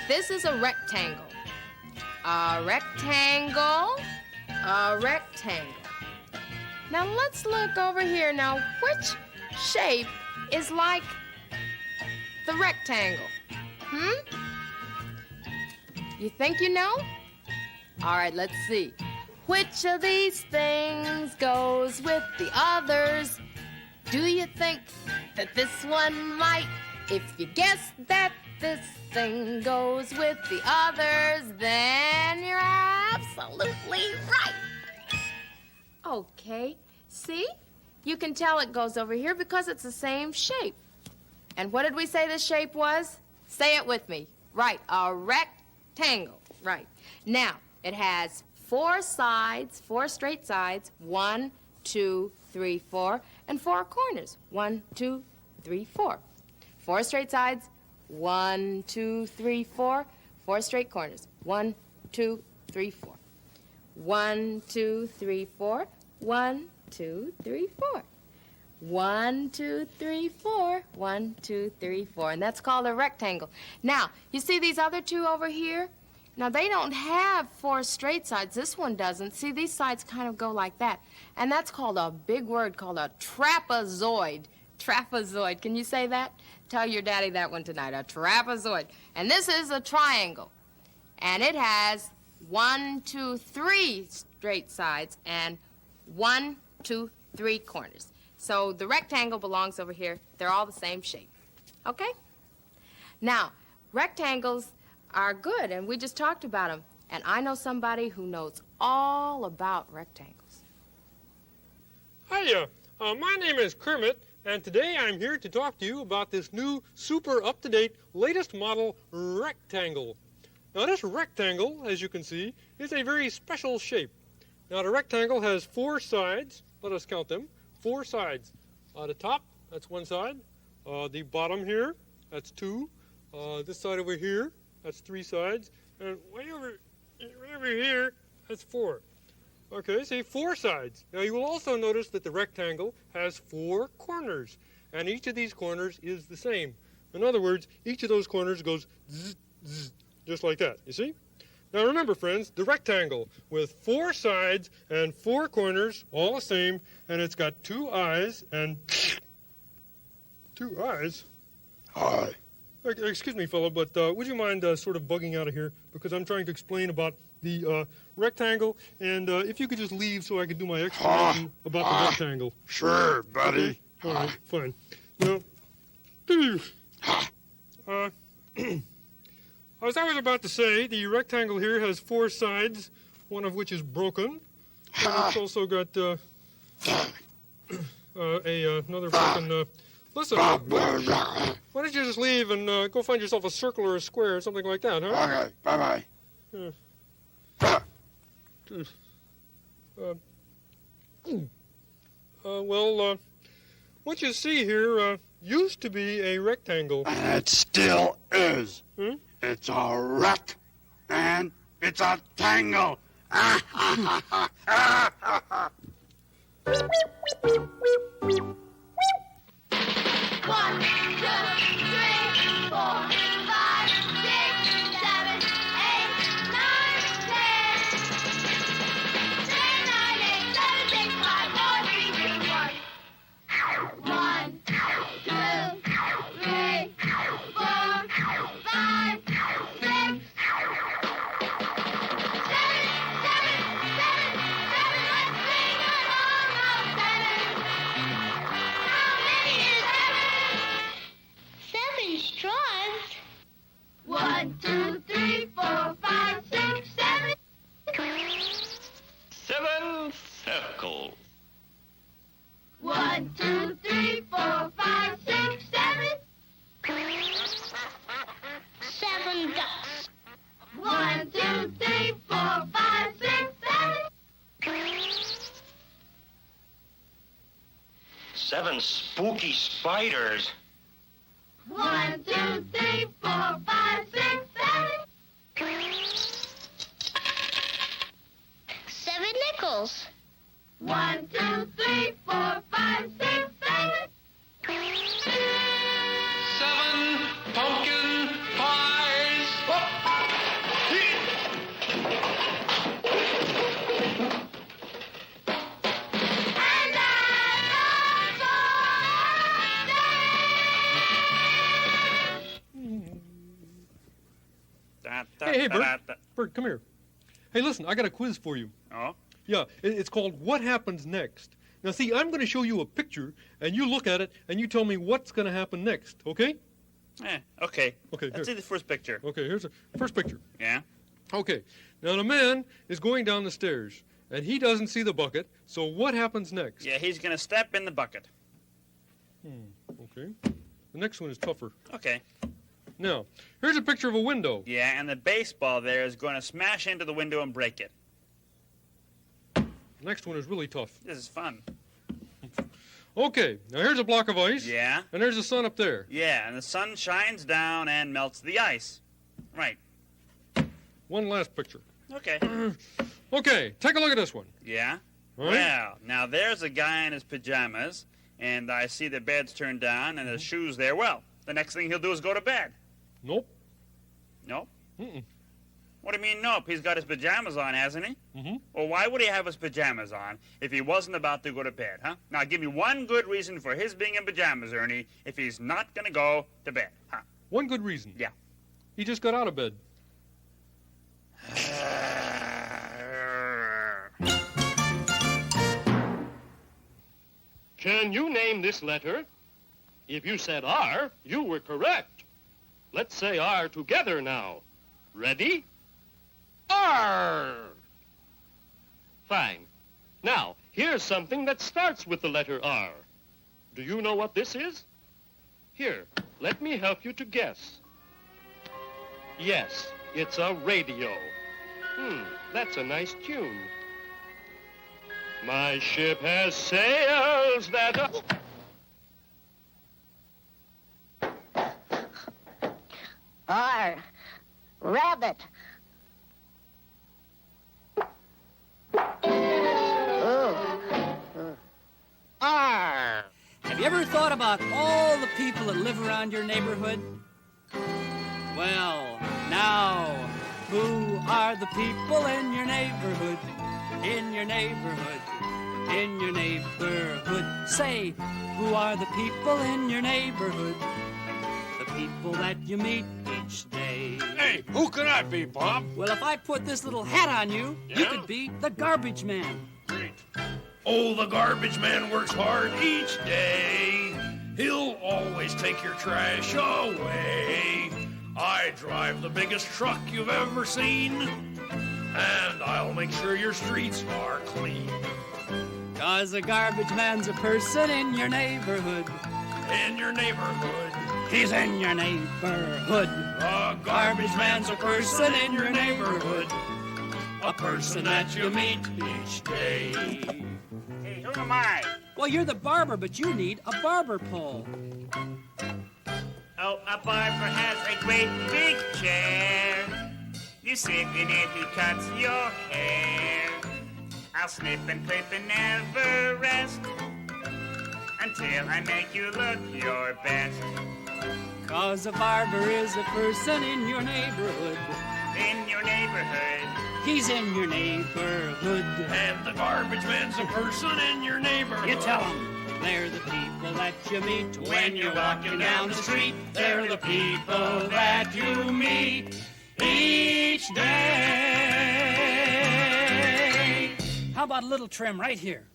[SPEAKER 15] This is a rectangle. A rectangle. A rectangle. Now, let's look over here. Now, which shape is like the rectangle? You think you know? All right, let's see. Which of these things goes with the others? Do you think that this one might? If you guess that this thing goes with the others, then you're absolutely right. Okay, see? You can tell it goes over here because it's the same shape. And what did we say this shape was? Say it with me. Right, a rectangle. Right. Now, it has 4 sides, 4 straight sides, 1, 2, 3, 4, and 4 corners. 1, 2, 3, 4. 4 straight sides, 1, 2, 3, 4, 4 straight corners. 1, 2, 3, 4. 1, 2, 3, 4. 1, 2, 3, 4. 1, 2, 3, 4. 1, 2, 3, 4. And that's called a rectangle. Now, you see these other two over here? Now, they don't have 4 straight sides. This one doesn't. See, these sides kind of go like that. And that's called a big word called a trapezoid. Trapezoid. Can you say that? Tell your daddy that one tonight. A trapezoid. And this is a triangle. And it has 1, 2, 3 straight sides and 1, 2, 3 corners. So the rectangle belongs over here. They're all the same shape. Okay? Now, rectangles are good, and we just talked about them. And I know somebody who knows all about rectangles.
[SPEAKER 1] Hiya, my name is Kermit, and today I'm here to talk to you about this new, super up-to-date, latest model rectangle. Now, this rectangle, as you can see, is a very special shape. Now, the rectangle has 4 sides. Let us count them. 4 sides. The top, that's 1 side. The bottom here, that's 2. This side over here, that's 3 sides. And way over here, that's 4. Okay, see, 4 sides. Now, you will also notice that the rectangle has 4 corners. And each of these corners is the same. In other words, each of those corners goes zzz, zzz, just like that, you see? Now remember, friends, the rectangle with 4 sides and 4 corners, all the same, and it's got 2 eyes and 2 eyes. Hi. Excuse me, fella, but would you mind sort of bugging out of here? Because I'm trying to explain about the rectangle, and if you could just leave so I could do my explanation about the rectangle.
[SPEAKER 11] Sure, buddy.
[SPEAKER 1] Okay. All right, fine. Now, as I was about to say, the rectangle here has 4 sides, one of which is broken. And it's also got another broken... listen, why don't you just leave and go find yourself a circle or a square or something like that, huh?
[SPEAKER 11] Okay, bye-bye.
[SPEAKER 1] Well, what you see here used to be a rectangle.
[SPEAKER 11] And it still is.
[SPEAKER 1] Hmm?
[SPEAKER 11] It's a wreck, and it's a tangle.
[SPEAKER 6] Circles.
[SPEAKER 4] 1, 2, 3, 4, 5, 6, 7.
[SPEAKER 9] 7 ducks.
[SPEAKER 4] 1, 2, 3, 4, 5, 6, 7.
[SPEAKER 6] 7 spooky spiders.
[SPEAKER 4] 1, 2, 3, 4, 5, 6, 7.
[SPEAKER 9] 7 nickels.
[SPEAKER 4] 1, 2, 3, 4, 5, 6, 7.
[SPEAKER 6] 7 pumpkin pies.
[SPEAKER 1] Hey, Bert. Bert, come here. Hey, listen, I got a quiz for you.
[SPEAKER 21] Oh?
[SPEAKER 1] Yeah, it's called What Happens Next. Now, see, I'm going to show you a picture, and you look at it, and you tell me what's going to happen next, okay?
[SPEAKER 21] Okay.
[SPEAKER 1] Okay,
[SPEAKER 21] Let's see the first picture.
[SPEAKER 1] Okay, here's the first picture.
[SPEAKER 21] Yeah?
[SPEAKER 1] Okay, now the man is going down the stairs, and he doesn't see the bucket, so what happens next?
[SPEAKER 21] Yeah, he's going to step in the bucket.
[SPEAKER 1] Okay. The next one is tougher.
[SPEAKER 21] Okay.
[SPEAKER 1] Now, here's a picture of a window.
[SPEAKER 21] Yeah, and the baseball there is going to smash into the window and break it.
[SPEAKER 1] The next one is really tough.
[SPEAKER 21] This is fun.
[SPEAKER 1] Okay, now here's a block of ice.
[SPEAKER 21] Yeah?
[SPEAKER 1] And there's the sun up there.
[SPEAKER 21] Yeah, and the sun shines down and melts the ice. Right.
[SPEAKER 1] One last picture.
[SPEAKER 21] Okay.
[SPEAKER 1] Okay, take a look at this one.
[SPEAKER 21] Yeah?
[SPEAKER 1] All right.
[SPEAKER 21] Well, now there's a guy in his pajamas, and I see the bed's turned down and his shoes there, well, the next thing he'll do is go to bed.
[SPEAKER 1] Nope.
[SPEAKER 21] Nope?
[SPEAKER 1] Mm-mm.
[SPEAKER 21] What do you mean, nope? He's got his pajamas on, hasn't he?
[SPEAKER 1] Mm-hmm.
[SPEAKER 21] Well, why would he have his pajamas on if he wasn't about to go to bed, huh? Now, give me one good reason for his being in pajamas, Ernie, if he's not going to go to bed, huh?
[SPEAKER 1] One good reason.
[SPEAKER 21] Yeah.
[SPEAKER 1] He just got out of bed.
[SPEAKER 3] Can you name this letter? If you said R, you were correct. Let's say R together now. Ready? R. Fine. Now, here's something that starts with the letter R. Do you know what this is? Here, let me help you to guess. Yes, it's a radio. That's a nice tune. My ship has sails that...
[SPEAKER 14] R. Rabbit.
[SPEAKER 18] R. Have you ever thought about all the people that live around your neighborhood? Well, now, who are the people in your neighborhood? In your neighborhood, in your neighborhood. Say, who are the people in your neighborhood? The people that you meet each day.
[SPEAKER 4] Hey, who can I be, Bob?
[SPEAKER 18] Well, if I put this little hat on you, you could be the garbage man.
[SPEAKER 4] Great. Oh, the garbage man works hard each day. He'll always take your trash away. I drive the biggest truck you've ever seen, and I'll make sure your streets are clean.
[SPEAKER 18] 'Cause a garbage man's a person in your neighborhood.
[SPEAKER 4] In your neighborhood.
[SPEAKER 18] He's in your neighborhood.
[SPEAKER 4] A garbage man's a person in your neighborhood. A person that you meet each day.
[SPEAKER 21] Hey, who am I?
[SPEAKER 18] Well, you're the barber, but you need a barber pole.
[SPEAKER 22] Oh, a barber has a great big chair. You sit in it, he cuts your hair. I'll snip and clip and never rest until I make you look your best.
[SPEAKER 18] 'Cause a barber is a person in your neighborhood.
[SPEAKER 22] In your neighborhood.
[SPEAKER 18] He's in your neighborhood.
[SPEAKER 4] And the garbage man's a person in your neighborhood.
[SPEAKER 18] You tell him. They're the people that you meet when you're walking down the street. They're the people that you meet each day. How about a little trim right here?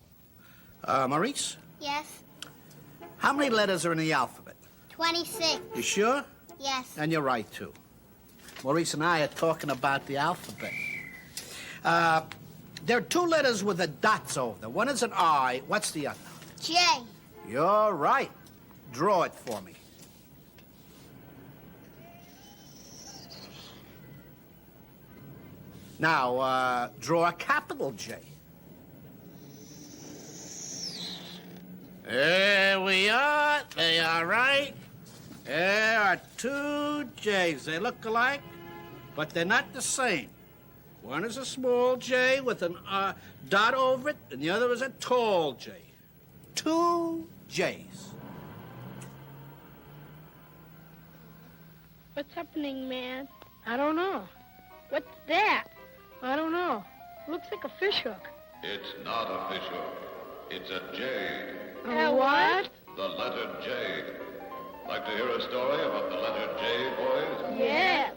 [SPEAKER 16] Maurice,
[SPEAKER 9] Yes.
[SPEAKER 16] how many letters are in the alphabet?
[SPEAKER 9] 26.
[SPEAKER 16] You sure?
[SPEAKER 9] Yes.
[SPEAKER 16] And you're right, too. Maurice and I are talking about the alphabet. There are two letters with the dots over them. One is an I. What's the other?
[SPEAKER 9] J.
[SPEAKER 16] You're right. Draw it for me. Now, draw a capital J. There we are. They are right. There are two J's. They look alike, but they're not the same. One is a small J with a dot over it, and the other is a tall J. Two J's.
[SPEAKER 9] What's happening, man? I don't know. What's that? I don't know. Looks like a fish hook.
[SPEAKER 6] It's not a fish hook. It's a J.
[SPEAKER 9] A what?
[SPEAKER 6] The letter J. Like to hear a story about the letter J, boys?
[SPEAKER 9] Yes.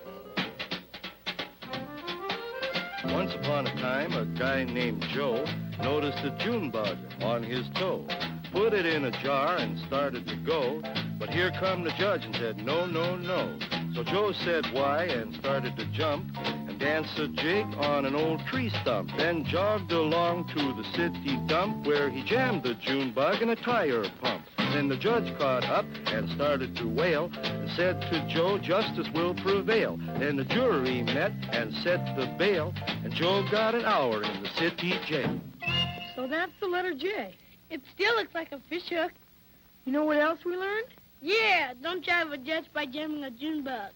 [SPEAKER 7] Once upon a time, a guy named Joe noticed a June bug on his toe. Put it in a jar and started to go, but here come the judge and said, no, no, no. So Joe said why and started to jump and danced a jig on an old tree stump, then jogged along to the city dump where he jammed the June bug in a tire pump. Then the judge caught up and started to wail and said to Joe, justice will prevail. Then the jury met and set the bail, and Joe got an hour in the city jail.
[SPEAKER 9] So that's the letter J. It still looks like a fish hook. You know what else we learned? Yeah, don't drive a judge by jamming a June bug.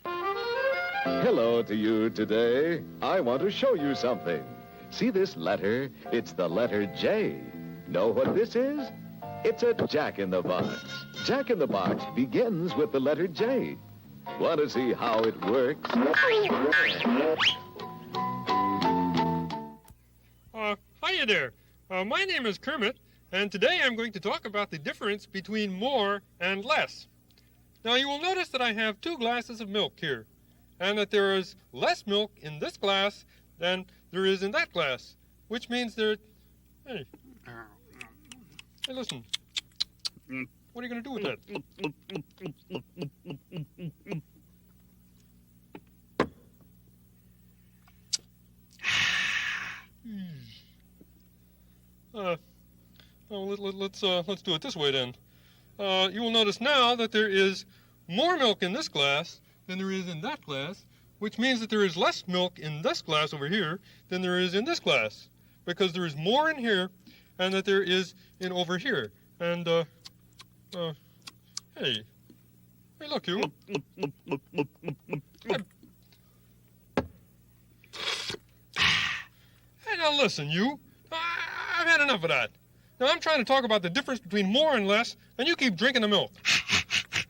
[SPEAKER 8] Hello to you today. I want to show you something. See this letter? It's the letter J. Know what this is? It's a jack-in-the-box. Jack-in-the-box begins with the letter J. Want to see how it works?
[SPEAKER 1] Hiya there. My name is Kermit, and today I'm going to talk about the difference between more and less. Now, you will notice that I have 2 glasses of milk here, and that there is less milk in this glass than there is in that glass, which means there... Hey, listen. What are you going to do with that? Let's do it this way then. You will notice now that there is more milk in this glass than there is in that glass, which means that there is less milk in this glass over here than there is in this glass, because there is more in here and that there is in over here. And, hey, look, you. Hey, now listen, you. I've had enough of that. Now, I'm trying to talk about the difference between more and less, and you keep drinking the milk.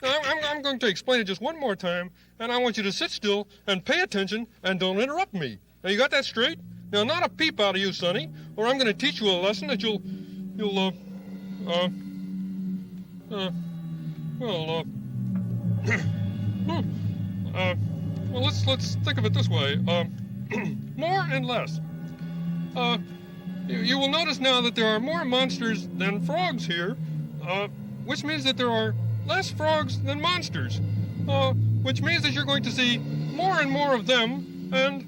[SPEAKER 1] Now, I'm going to explain it just one more time, and I want you to sit still and pay attention and don't interrupt me. Now, you got that straight? Now, not a peep out of you, Sonny, or I'm going to teach you a lesson that let's think of it this way. More and less. You will notice now that there are more monsters than frogs here, which means that there are less frogs than monsters, which means that you're going to see more and more of them and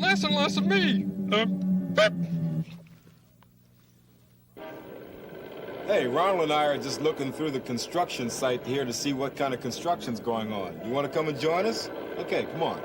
[SPEAKER 1] less of me.
[SPEAKER 2] Hey, Ronald and I are just looking through the construction site here to see what kind of construction's going on. You want to come and join us? Okay, come on.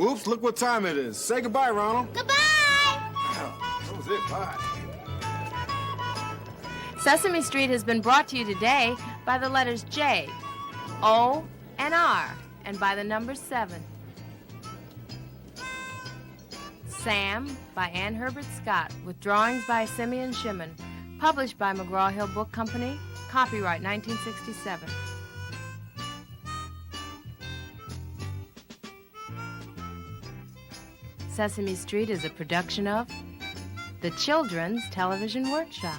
[SPEAKER 2] Oops, look what time it is. Say goodbye, Ronald.
[SPEAKER 15] Goodbye!
[SPEAKER 2] That was it, bye.
[SPEAKER 15] Sesame Street has been brought to you today by the letters J, O, and R, and by the number 7. Sam by Ann Herbert Scott, with drawings by Simeon Shimon. Published by McGraw-Hill Book Company. Copyright 1967. Sesame Street is a production of the Children's Television Workshop.